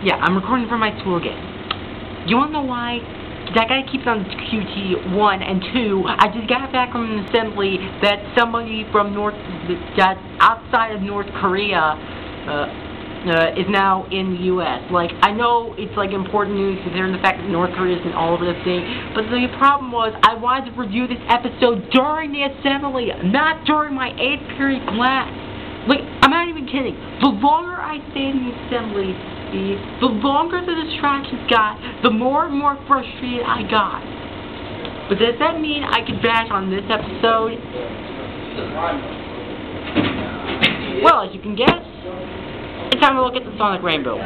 Yeah, I'm recording for my school again. You wanna know why? That guy keeps on QT 1 and 2. I just got back from an assembly that somebody from that's outside of North Korea is now in the U.S. Like, I know it's like important news considering the fact that North Korea isn't all over this thing, but the problem was I wanted to review this episode during the assembly, not during my 8th period class. Like, I'm not even kidding. The longer I stayed in the assembly, the longer the distractions got, the more and more frustrated I got. But does that mean I could bash on this episode? Well, as you can guess, it's time to look at the Sonic Rainboom.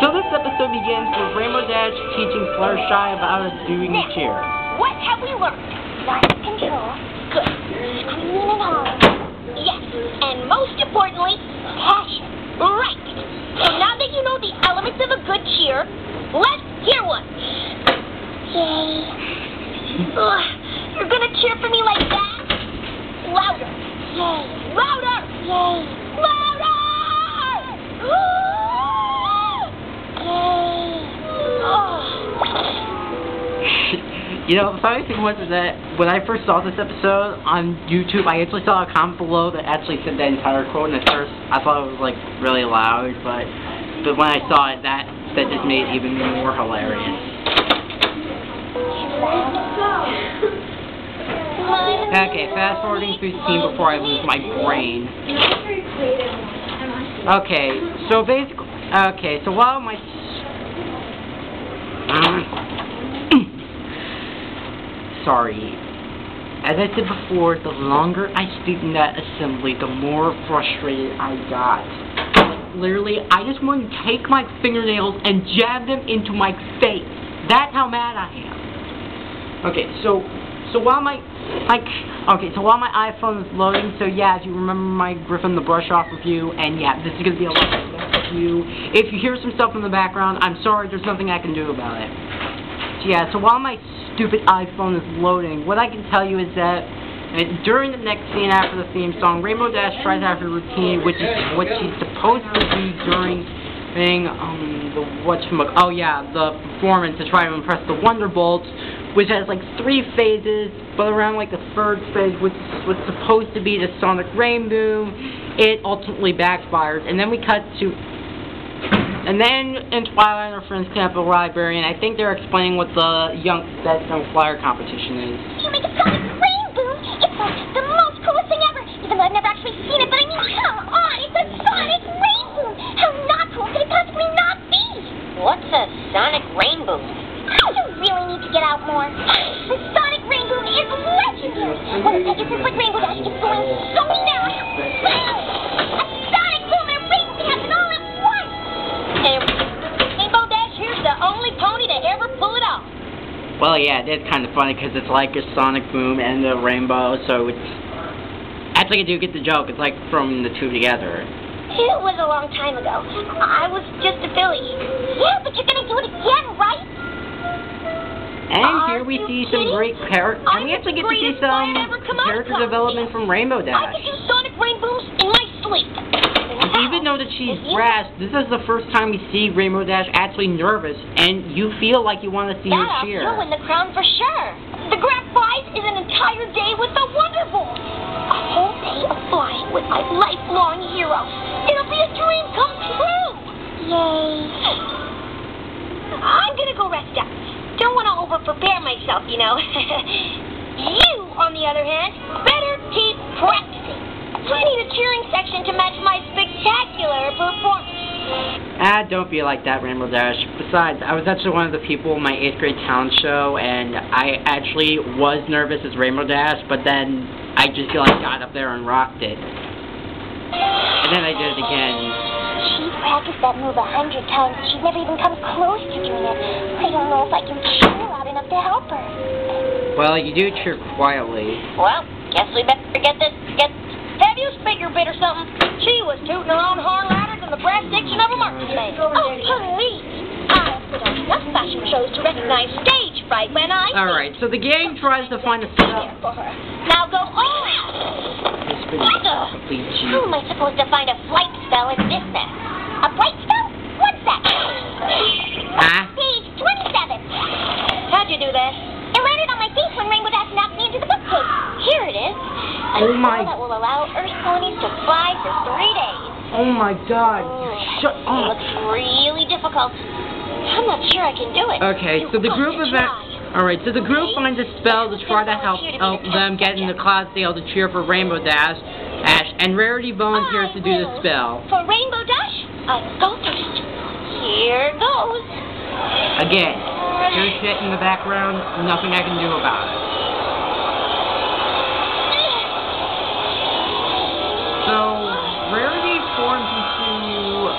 So this episode begins with Rainbow Dash teaching Fluttershy about how to do a cheer. What have we learned? Lots of control. Good. Screaming and hollering. Yes. And most importantly, passion. Right. So now that you know the elements of a good cheer, let's hear one. Yay. Ugh, you're gonna cheer for me like that? Louder. Yay. Louder. Yay. Louder! Yay. You know, the funny thing was that when I first saw this episode on YouTube, I actually saw a comment below that actually said that entire quote, and at first I thought it was like really loud, but when I saw it, that just made it even more hilarious. Okay, fast forwarding through the scene before I lose my brain. Okay, so basically, so while my sorry. As I said before, the longer I stayed in that assembly, the more frustrated I got. Like, literally, I just wanted to take my fingernails and jab them into my face. That's how mad I am. Okay, so while my iPhone is loading, so yeah, if you remember my Griffin the Brush Off review, and yeah, this is gonna be a long review. If you hear some stuff in the background, I'm sorry, there's nothing I can do about it. So yeah, so while my stupid iPhone is loading, what I can tell you is that during the next scene after the theme song, Rainbow Dash tries to have her routine, which is what she's supposed to do during the performance to try to impress the Wonderbolts, which has like 3 phases, but around like the 3rd phase, which was supposed to be the Sonic Rainboom, it ultimately backfires, and then we cut to. And then in Twilight and her friends camp at the library, and I think they're explaining what the young flyer competition is. You make a Sonic Rainboom! It's like the most coolest thing ever! Even though I've never actually seen it, but I mean, come on! It's a Sonic Rainboom! How not cool could it possibly not be? What's a Sonic Rainboom? You really need to get out more. The Sonic Rainboom is legendary! When the Pegasus like Rainbow Dash gets going so fast! A Sonic Boom and Rainbow happen all at once! Rainbow Dash here's the only pony to ever pull it off. Well, yeah, that's kind of funny because it's like a Sonic Boom and a Rainbow, so it's... Actually, I do get the joke. It's like throwing the two together. It was a long time ago. I was just a filly. Yeah, but you're gonna do it again, right? And here we see some great characters. And we actually get to see some character development from Rainbow Dash. I can do Sonic Rainbooms in my sleep. Even though that she's brass, this is the first time we see Rainbow Dash actually nervous, and you feel like you want to see her cheer. You'll win the crown for sure. The grand prize is an entire day with the Wonderbolts. A whole day of flying with my lifelong hero. It'll be a dream come true. Yay. I'm gonna go rest up. Don't want to over-prepare myself, you know. You, on the other hand, better keep practicing. I need a cheering section to match my spectacular performance. Don't be like that, Rainbow Dash. Besides, I was actually one of the people in my 8th grade talent show, and I actually was nervous as Rainbow Dash, but then I just got up there and rocked it. And then I did it again. She practiced that move 100 times. She's never even come close to doing it. I don't know if I can cheer loud enough to help her. Well, you do cheer quietly. Well, guess we better get have you speaker bit or something? She was tooting her own horn louder than the brass section of a marching band. Oh, please. I've put on enough fashion shows to recognize stage fright when I... Alright, so the gang tries to find a spell. Now go all out. How am I supposed to find a flight spell in this mess? A flight spell? A spell that will allow Earth ponies to fly for 3 days. Oh my God. Shut It up. looks really difficult. I'm not sure I can do it. Okay, so the group Alright, so the group finds a spell to try to help them get into Cloudsdale to cheer for Rainbow Dash, and Rarity volunteers to do the spell. For Rainbow Dash, I'll go first. Here goes. Again, there's shit in the background, nothing I can do about it. So, Rarity forms into,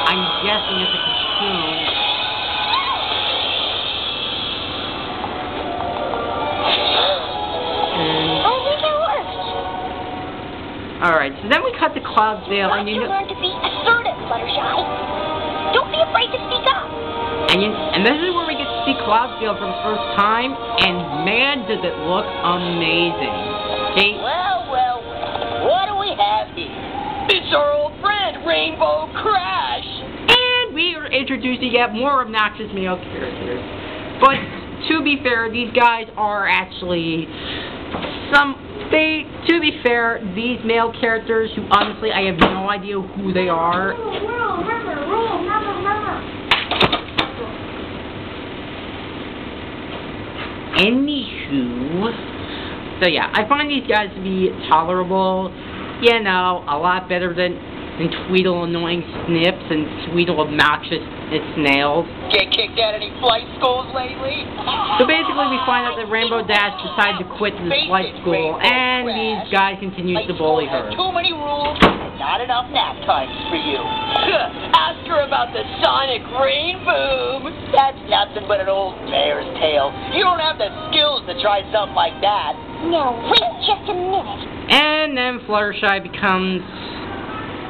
I'm guessing it's a cocoon. Alright, so then we cut to Cloudsdale, and you know... learn to be assertive, Fluttershy. Don't be afraid to speak up. And this is where we get to see Cloudsdale for the first time, and man, does it look amazing. Okay? Well, what do we have here? It's our old friend, Rainbow Crash! And we are introducing yet more obnoxious male characters. But, to be fair, these guys are actually to be fair, these male characters, who honestly I have no idea who they are. Anywho, so yeah, I find these guys to be tolerable, you know, a lot better than Tweedle annoying Snips and Tweedle obnoxious snails. Get kicked out of any flight schools lately? So basically we find out that Rainbow Dash decided to quit the flight school, and these guys continue to bully her. Too many rules and not enough nap times for you. Ask her about the sonic Rainboom. That's nothing but an old bear's tale. You don't have the skills to try something like that. Now wait just a minute. And then Fluttershy becomes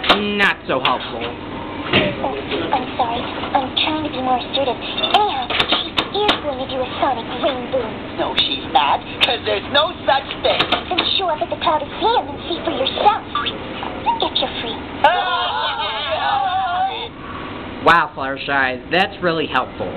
not so helpful. Oh, I'm sorry. I'm trying to be more assertive. Anyhow, she is going to do a sonic Rainboom. No, she's not, because there's no such thing. Then show up at the Coliseum and see for yourself. I'll get you free. Wow, Fluttershy, that's really helpful.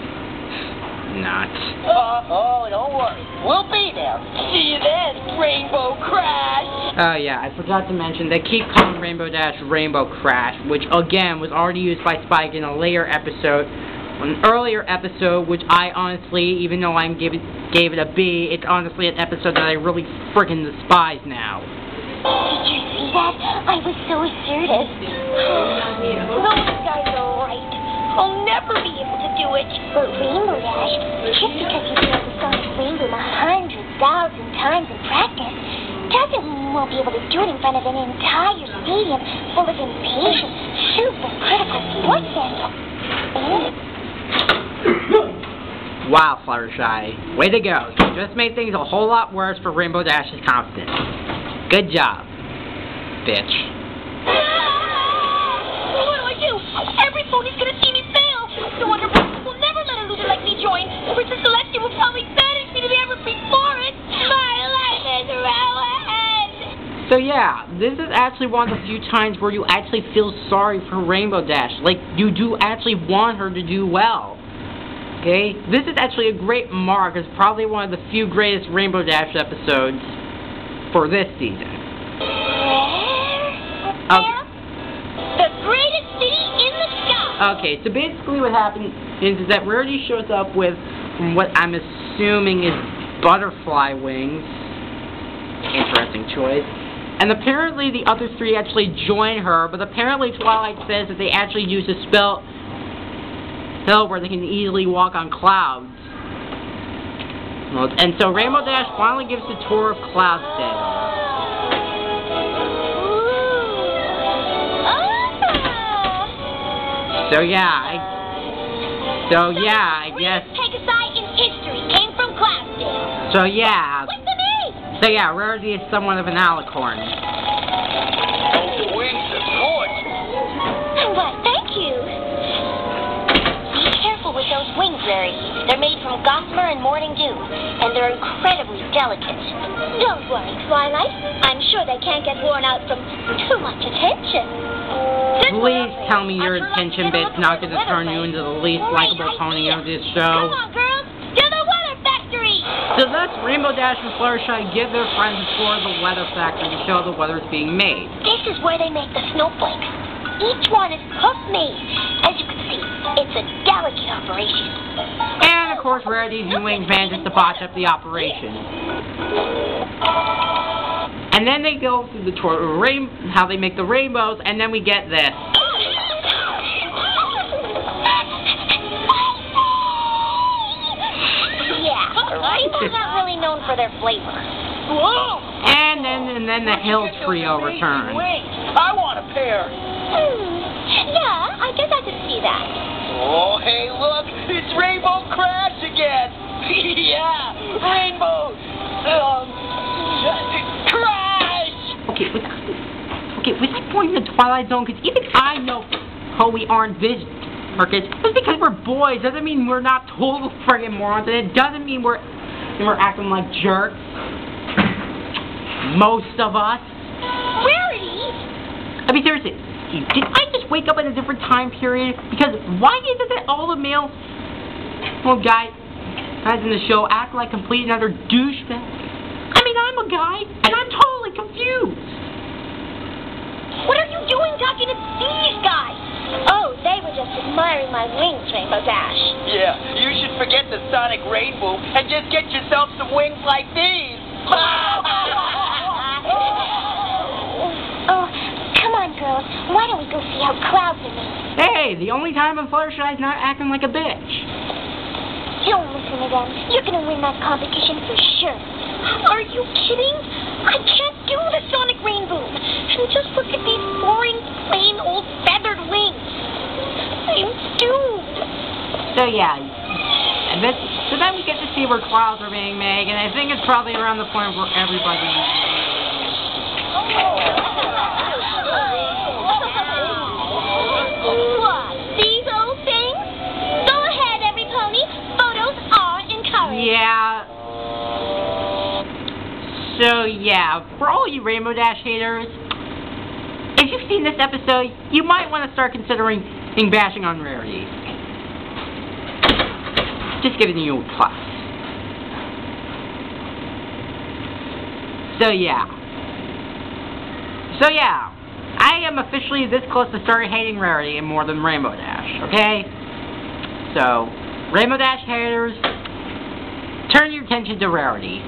Not. Oh, don't worry. We'll be there. See you then, Rainbow Crash. Oh yeah, I forgot to mention, they keep calling Rainbow Dash Rainbow Crash, which again was already used by Spike in a later episode, an earlier episode, which I honestly, even though I gave it a B, it's honestly an episode that I really freaking despise now. Did you see that? I was so assertive. Those guys are right. I'll never be able to do it. But Rainbow Dash, just because you failed the sonic Rainboom 100,000 times in practice, doesn't mean you won't be able to do it in front of an entire stadium full of impatient, super critical sports fans. Wow, Fluttershy. Way to go. You just made things a whole lot worse for Rainbow Dash's confidence. Good job, bitch. What do I do? Every pony's gonna see me fail. No wonder we'll never let a loser like me join. Princess Celestia will probably banish me to the Everfree Forest. My life is ruined. So yeah, this is actually one of the few times where you actually feel sorry for Rainbow Dash. Like, you do actually want her to do well. Okay? This is actually a great mark. It's probably one of the few greatest Rainbow Dash episodes for this season. Okay. The greatest city in the sky. Okay, so basically what happens is that Rarity shows up with what I'm assuming is butterfly wings. Interesting choice. And apparently the other three actually join her, but apparently Twilight says that they actually use a spell where they can easily walk on clouds. And so Rainbow Dash finally gives the tour of Cloudsdale. So yeah, I guess. Take a side in history came from Cloudsdale. So yeah. What's the name? So yeah, Rarity is somewhat of an alicorn. Those wings are gorgeous. Why, thank you. Be careful with those wings, Rarity. They're made from gossamer and morning dew, and they're incredibly delicate. Don't worry, Twilight. I'm sure they can't get worn out from too much attention. Please tell me your attention bit's not going to turn you into the least likable pony of this show. Come on, girls. To the Weather Factory. So thus, Rainbow Dash and Fluttershy give their friends a tour of the weather factory to show the weather's being made. This is where they make the snowflakes. Each one is hook-made. As you can see, it's a delicate operation. And, of course, Rarity's new wings manages to botch up the operation. And then they go through the tour of how they make the rainbows, and then we get this. Rainbows aren't really known for their flavor. Whoa! And then the Hill Trio returns. I want a pair. Yeah, I guess I could see that. Oh, hey, look! It's Rainbow Crash again! Yeah! Rainbow! Crash! Okay, was I pointing the Twilight Zone? Because even I know how we aren't this markets. Just because we're boys doesn't mean we're not total friggin' morons, and it doesn't mean we're acting like jerks. Most of us. Rarity? I mean, seriously, did I just wake up in a different time period? Because why is it that all the male guys in the show act like complete and utter douchebags? I mean, I'm a guy, and I'm totally confused. What are you doing talking to these guys? Oh, they were just admiring my wings, Rainbow Dash. Yeah, you should forget the sonic rainbow and just get yourself some wings like these. Oh, come on, girls. Why don't we go see how clouds are made? Hey, the only time when Fluttershy's not acting like a bitch. Don't listen to them. You're gonna win that competition for sure. Are you kidding? I can't do the sonic rainbow. And just look at these boring, plain old feathered wings. I'm doomed. So yeah, so then we get to see where clouds are being made, and I think it's probably around the point where everybody. What? These old things? Go ahead, every pony. Photos are encouraged. Yeah. So yeah, for all you Rainbow Dash haters, if you've seen this episode, you might want to start considering bashing on Rarity. Just giving you a plus. So yeah, I am officially this close to starting hating Rarity more than Rainbow Dash, okay? So, Rainbow Dash haters, turn your attention to Rarity,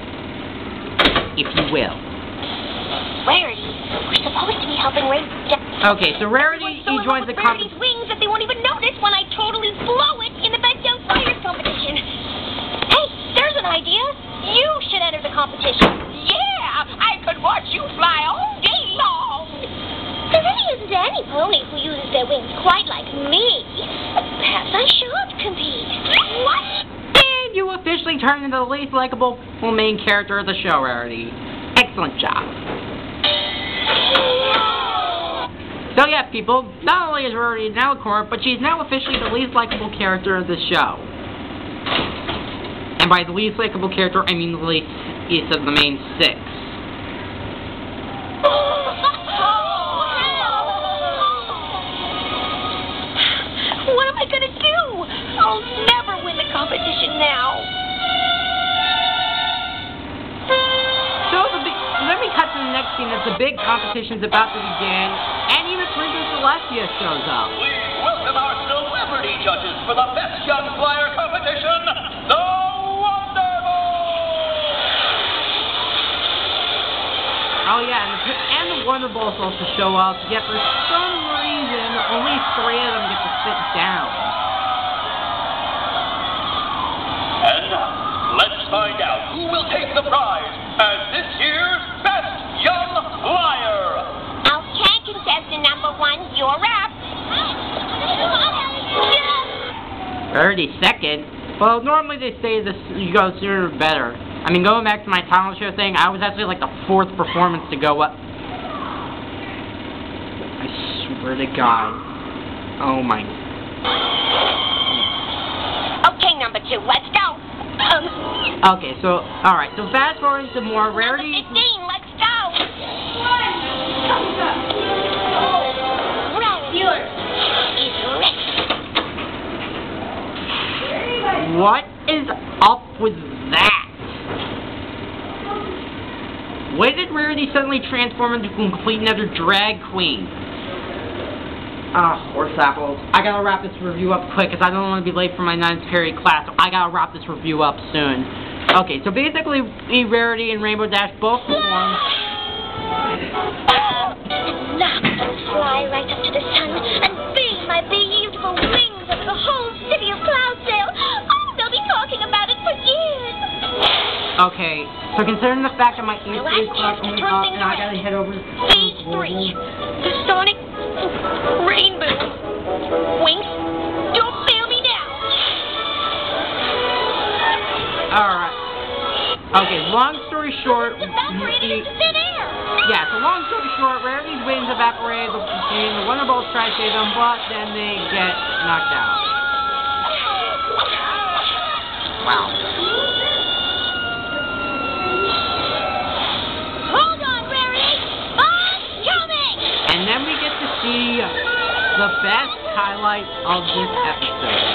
if you will. Rarity? We're supposed to be helping Okay, so Rarity, he joins the competition. Rarity's wings that they won't even notice when I totally blow it in the Bent Down Flyers competition. Hey, there's an idea. You should enter the competition. Yeah, I could watch you fly all day long. There really isn't any pony who uses their wings quite like me. Perhaps I should compete. What? And you officially turn into the least likable main character of the show, Rarity. Excellent job. So yeah, people, not only is Rarity now a corp, but she's now officially the least likable character of the show. And by the least likable character, I mean the least of the main six. What am I gonna do? I'll never win the competition now. So let me cut to the next scene as the big competition's about to begin, and even Princess Celestia shows up. Please welcome our celebrity judges for the Best Young Flyer competition, the Oh yeah, and the Wonder Balls also show up, yet for some reason, only 3 of them get to sit down. And now, let's find out who will take the prize as this year's Best Young Flyer. Okay, contestant number 1, you're up. Rarity second? Well, normally they say this, you go sooner the better. I mean, going back to my talent show thing, I was actually like the 4th performance to go up. I swear to God. Oh my. Okay, number 2, let's go. Okay, so, alright, so fast forward to more Rarity. Number 15, let's go. Rarity is ready. What is up with that? When did Rarity suddenly transform into complete another drag queen? Horse apples. I gotta wrap this review up quick because I don't want to be late for my 9th period class. So I gotta wrap this review up soon. Okay, so basically, Rarity and Rainbow Dash both performed. Now I'm gonna fly right up to the sun and beam my beautiful wings over the whole city of Cloudsdale. Oh, they'll be talking about it for years. Okay, so considering the fact that my 8th grade class Turn went up things and I around. gotta head over to Phase 3. The Sonic Rainboom. Winks, don't fail me now. Alright. Okay, long story short, Evaporated into thin air. yeah, so long story short, Rarity's wings evaporate, and the Wonderbolts try to save them, but then they get knocked out. Wow. Hold on, Rarity. I'm coming. And then we get to see the best highlight of this episode.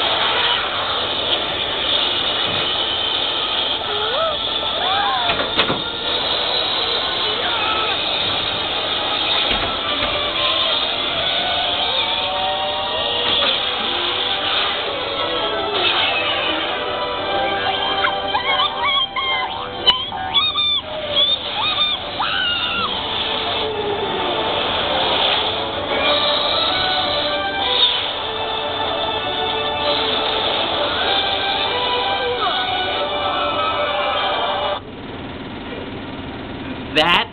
That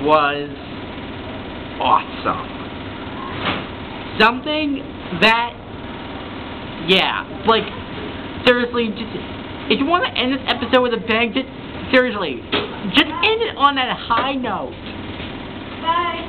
was awesome. Something that, yeah, like, seriously, just, if you want to end this episode with a bang, just, seriously, just end it on that high note. Bye.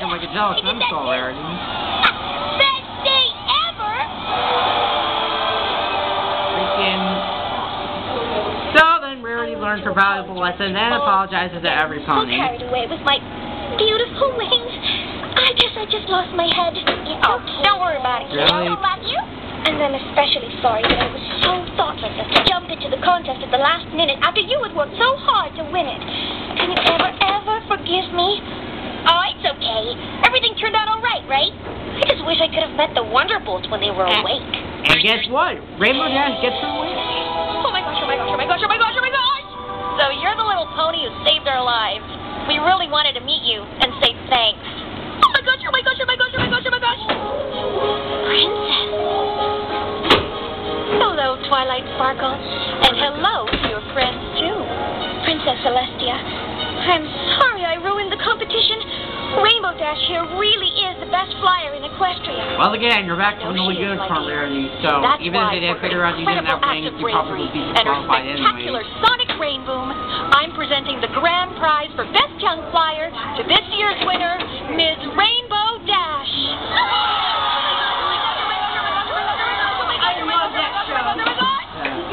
Like a jealous numbskull, Rarity. Best day ever! Freaking. So then Rarity learns her valuable lesson and apologizes to every pony. So carried away with my beautiful wings. I guess I just lost my head. Oh, don't worry about it. Really? I don't love you. And I'm especially sorry that I was so thoughtless as to jump into the contest at the last minute after you had worked so hard to win it. Can you ever forgive me? Oh, it's okay. Everything turned out all right, right? I just wish I could have met the Wonderbolts when they were awake. And guess what? Rainbow Dash gets her wish. Oh my gosh, oh my gosh, oh my gosh, oh my gosh, oh my gosh! So you're the little pony who saved our lives. We really wanted to meet you and say thanks. Oh my gosh, oh my gosh, oh my gosh, oh my gosh, oh my gosh! Princess. Hello, Twilight Sparkle. And hello to your friends, too. Princess Celestia. I'm sorry I ruined the competition. Rainbow Dash here really is the best flyer in Equestria. Well, again, you're back to really good from Rarity, so That's even if they didn't figure out you didn't have wings, you probably would be disqualified anyway. Spectacular Sonic Rainboom, I'm presenting the grand prize for Best Young Flyer to this year's winner, Ms. Rainbow Dash. I love that show.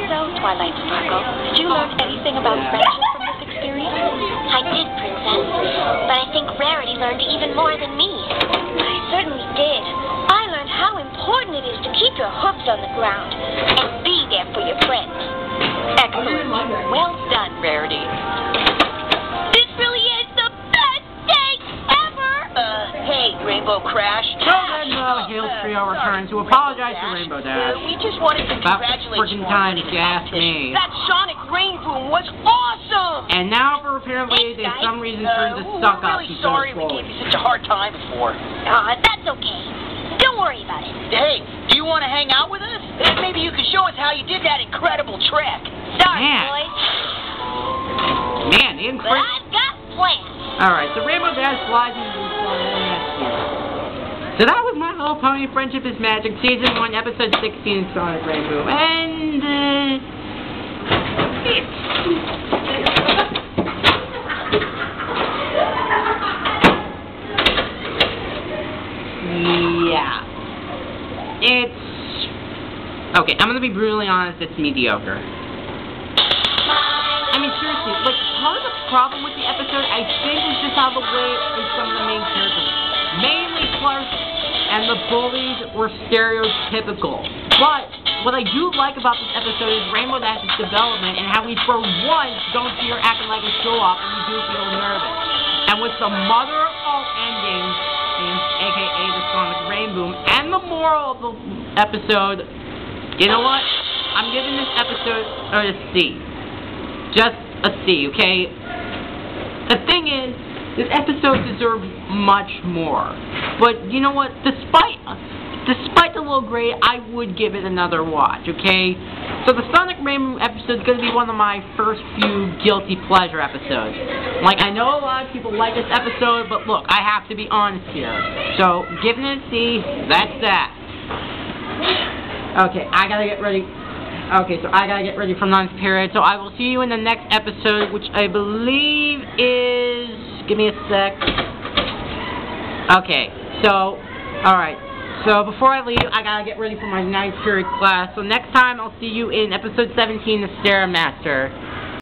So, Twilight Sparkle, did you learn anything about friendship from this experience? I did, Princess, but I think Rarity learned even more than me. I certainly did. I learned how important it is to keep your hooves on the ground and be there for your friends. Excellent. Well done, Rarity. This really is the best day ever! Hey, Rainbow Crash. So then Hale's trio returns to apologize to Rainbow Dash. We just wanted to About congratulate you freaking on time, winning if you ask me. That Sonic Rainboom was awesome! And now, for apparently, they some reason turned to suck we're up. really sorry we gave you such a hard time before. That's okay. Don't worry about it. Hey, do you want to hang out with us? Maybe you could show us how you did that incredible trick. Sorry, Man. boys. Man, the But incredible. I've got plans. Alright, so Rainbow Dash flies into the storm and that's it. So that was My Little Pony Friendship is Magic, Season 1, Episode 16, Sonic Rainboom. And, yeah. Okay, I'm gonna be brutally honest, it's mediocre. I mean, seriously, like, part of the problem with the episode, I think, is just how the way is some of the main characters. Mainly Clark and the bullies were stereotypical. But what I do like about this episode is Rainbow Dash's development and how we, for once, don't see her acting like a show-off and we do feel nervous. And with the mother of all endings, aka the Sonic Rainboom, and the moral of the episode, you know what? I'm giving this episode a C. Just a C, okay? The thing is, this episode deserves much more. But you know what? Despite the low grade, I would give it another watch, okay? So the Sonic Rainboom episode is going to be one of my first few guilty pleasure episodes. Like, I know a lot of people like this episode, but look, I have to be honest here. So, giving it a C, that's that. Okay, I gotta get ready. Okay, so I gotta get ready for lunch period. So I will see you in the next episode, which I believe is... Give me a sec. Okay, so... Alright. So before I leave, I gotta get ready for my ninth period class. So next time, I'll see you in episode 17, The Stairmaster.